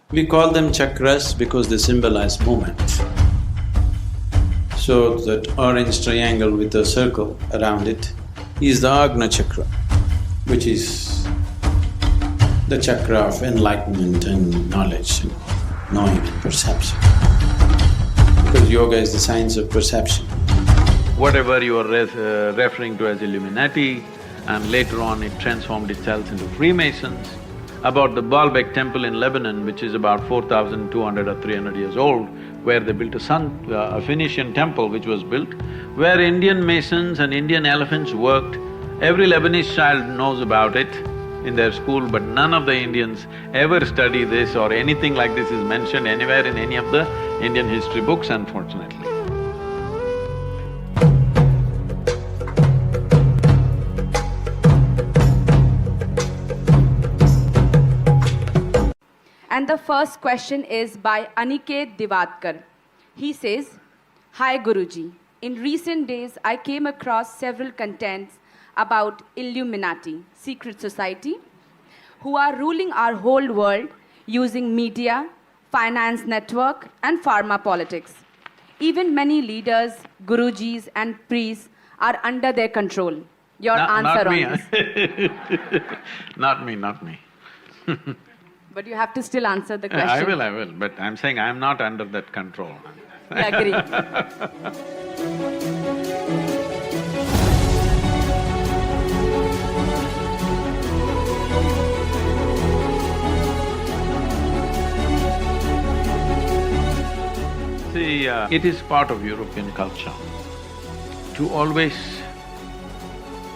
We call them chakras because they symbolize movement. So that orange triangle with a circle around it is the Agna chakra, which is the chakra of enlightenment and knowledge, and knowing and perception. Because yoga is the science of perception. Whatever you are referring to as Illuminati, and later on it transformed itself into Freemasons. About the Baalbek temple in Lebanon, which is about 4,200 or 300 years old, where they built a Phoenician temple which was built, where Indian masons and Indian elephants worked. Every Lebanese child knows about it in their school, but none of the Indians ever study this or anything like this is mentioned anywhere in any of the Indian history books, unfortunately. And the first question is by Aniket Divadkar. He says, "Hi Guruji, in recent days I came across several contents about Illuminati, secret society, who are ruling our whole world using media, finance network and pharma politics. Even many leaders, Gurujis and priests are under their control. Your answer on this?" Not me. But you have to still answer the question. I will, but I'm saying I'm not under that control. We agree. See, it is part of European culture to always…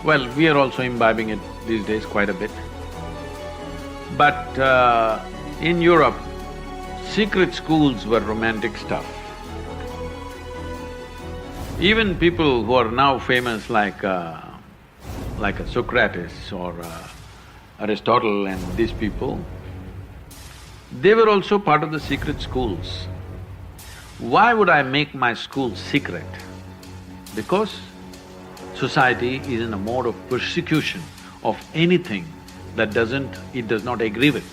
Well, we are also imbibing it these days quite a bit. But in Europe, secret schools were romantic stuff. Even people who are now famous like a Socrates or Aristotle and these people, they were also part of the secret schools. Why would I make my school secret? Because society is in a mode of persecution of anything that it does not agree with.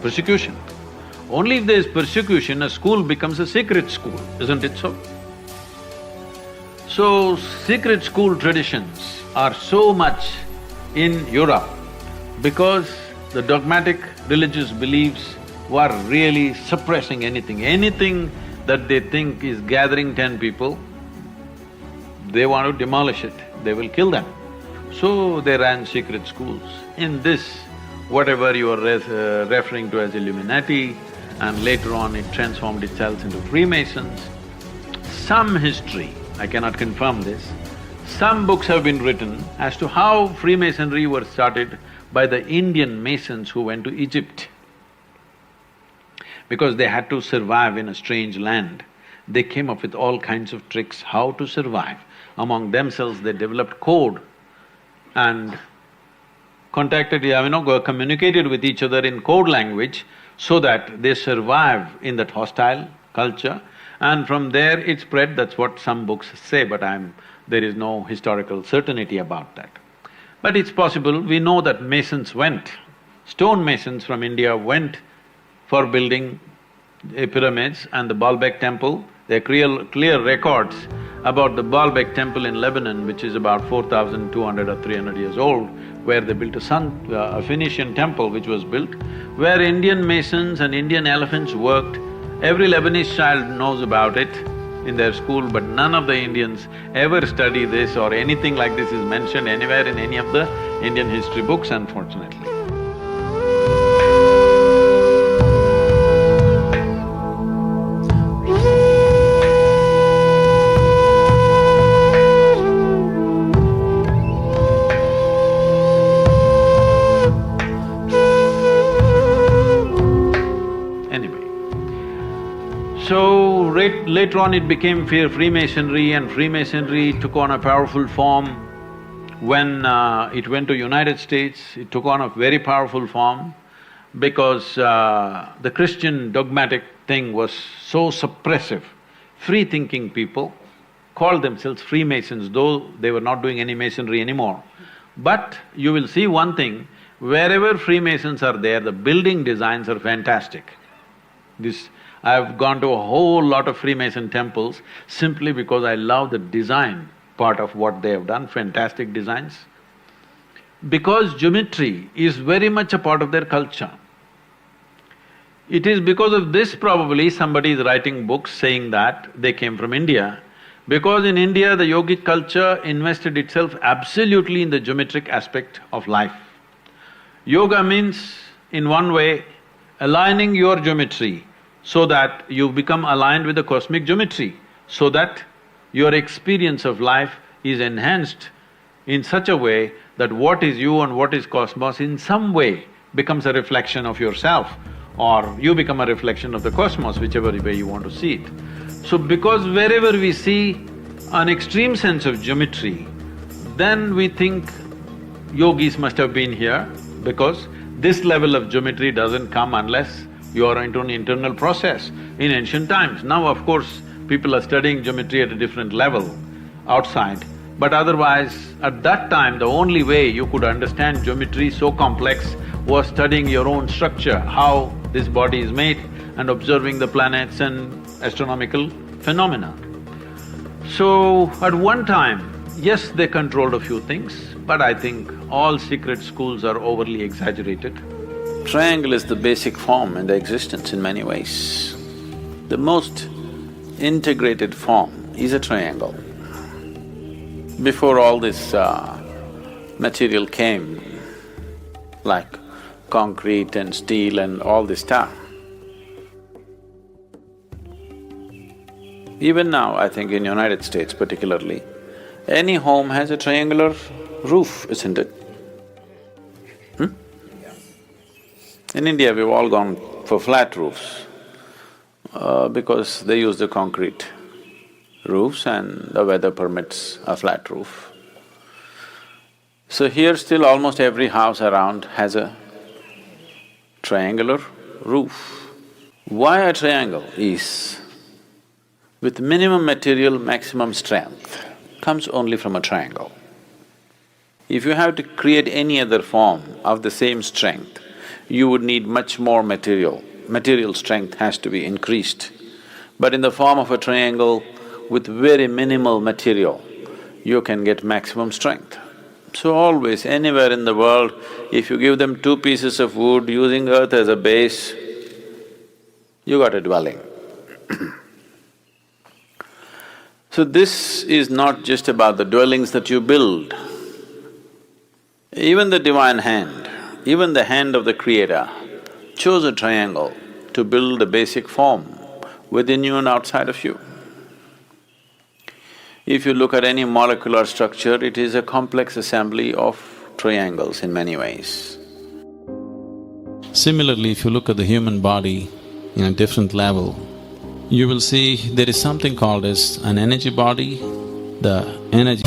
Persecution. Only if there is persecution, a school becomes a secret school, isn't it so? So, secret school traditions are so much in Europe because the dogmatic religious beliefs were really suppressing anything that they think is gathering 10 people, they want to demolish it, they will kill them. So they ran secret schools. In this, whatever you are referring to as Illuminati, and later on it transformed itself into Freemasons, some history, I cannot confirm this, some books have been written as to how Freemasonry was started by the Indian Masons who went to Egypt. Because they had to survive in a strange land, they came up with all kinds of tricks how to survive. Among themselves, they developed code and communicated with each other in code language so that they survive in that hostile culture, and from there it spread. That's what some books say, but there is no historical certainty about that. But it's possible. We know that masons went, stone masons from India went for building pyramids and the Baalbek temple. There are clear records about the Baalbek temple in Lebanon, which is about 4,200 or 300 years old, where they built a Phoenician temple which was built, where Indian masons and Indian elephants worked. Every Lebanese child knows about it in their school, but none of the Indians ever study this or anything like this is mentioned anywhere in any of the Indian history books, unfortunately. So, later on it became Freemasonry, and Freemasonry took on a powerful form. When it went to United States, it took on a very powerful form because the Christian dogmatic thing was so suppressive. Free-thinking people called themselves Freemasons, though they were not doing any masonry anymore. But you will see one thing, Wherever Freemasons are there, the building designs are fantastic. I've gone to a whole lot of Freemason temples simply because I love the design part of what they have done, fantastic designs. Because geometry is very much a part of their culture. It is because of this probably somebody is writing books saying that they came from India, because in India the yogic culture invested itself absolutely in the geometric aspect of life. Yoga means, in one way, aligning your geometry so that you become aligned with the cosmic geometry, so that your experience of life is enhanced in such a way that what is you and what is cosmos in some way becomes a reflection of yourself, or you become a reflection of the cosmos, whichever way you want to see it. So because wherever we see an extreme sense of geometry, then we think yogis must have been here, because this level of geometry doesn't come unless you are into an internal process in ancient times. Now, of course, people are studying geometry at a different level outside, but otherwise, at that time, the only way you could understand geometry so complex was studying your own structure, how this body is made, and observing the planets and astronomical phenomena. So, at one time, yes, they controlled a few things, but I think all secret schools are overly exaggerated. Triangle is the basic form in the existence in many ways. The most integrated form is a triangle. Before all this material came, like concrete and steel and all this stuff, even now, I think in United States particularly, any home has a triangular roof, isn't it? In India, we've all gone for flat roofs because they use the concrete roofs and the weather permits a flat roof. So here still almost every house around has a triangular roof. Why a triangle is, with minimum material, maximum strength comes only from a triangle. If you have to create any other form of the same strength, you would need much more material. Material strength has to be increased. But in the form of a triangle, with very minimal material, you can get maximum strength. So always, anywhere in the world, if you give them 2 pieces of wood using earth as a base, you got a dwelling. So this is not just about the dwellings that you build. Even the divine hand, even the hand of the Creator chose a triangle to build a basic form within you and outside of you. If you look at any molecular structure, it is a complex assembly of triangles in many ways. Similarly, if you look at the human body in a different level, you will see there is something called as an energy body, the energy…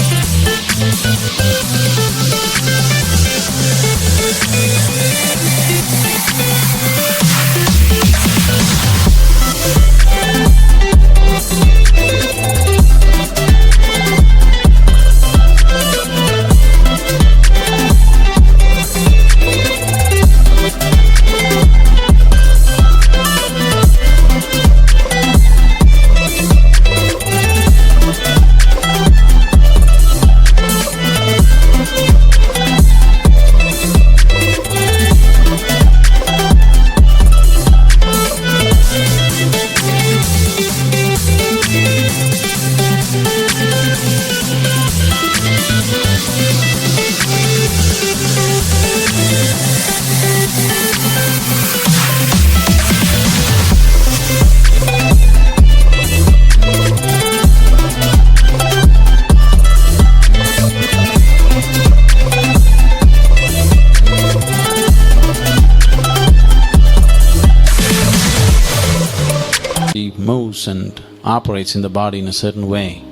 moves and operates in the body in a certain way.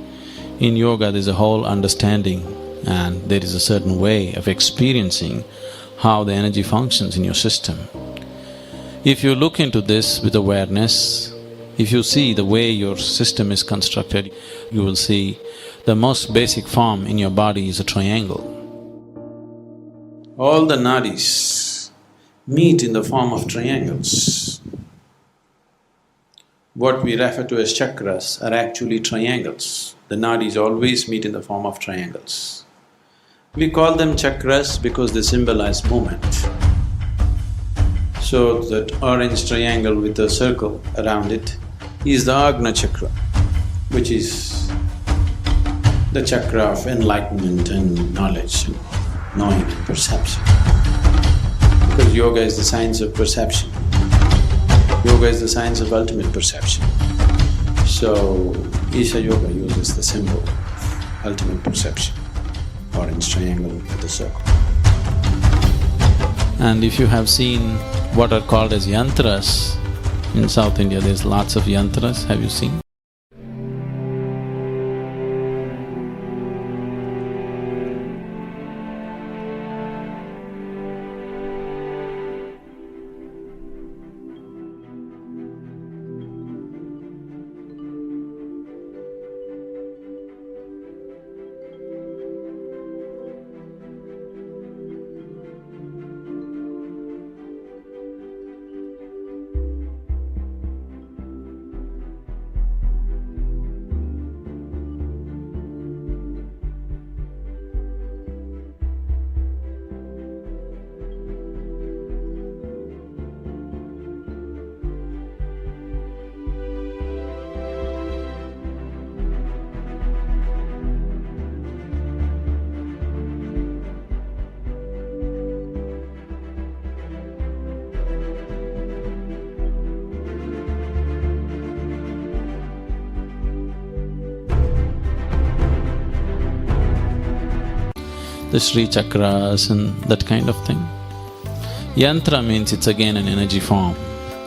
In yoga, there's a whole understanding and there is a certain way of experiencing how the energy functions in your system. If you look into this with awareness, if you see the way your system is constructed, you will see the most basic form in your body is a triangle. all the nadis meet in the form of triangles. What we refer to as chakras are actually triangles. The nadis always meet in the form of triangles. We call them chakras because they symbolize movement. So that orange triangle with a circle around it is the Agna chakra, which is the chakra of enlightenment and knowledge and knowing and perception. Because yoga is the science of perception. Yoga is the science of ultimate perception. So, Isha Yoga uses the symbol of ultimate perception, orange triangle with a circle. And if you have seen what are called as yantras, in South India there's lots of yantras, have you seen? The Sri chakras and that kind of thing. Yantra means it's again an energy form.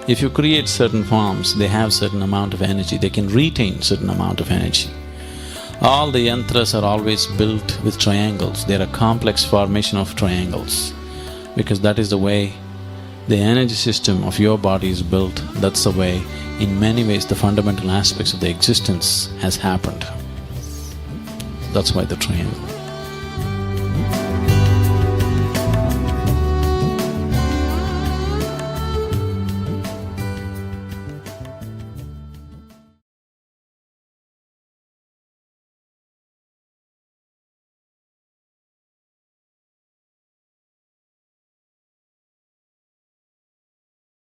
If you create certain forms, they have certain amount of energy, they can retain certain amount of energy. All the yantras are always built with triangles, they're a complex formation of triangles. Because that is the way the energy system of your body is built, that's the way, in many ways, the fundamental aspects of the existence has happened. That's why the triangle.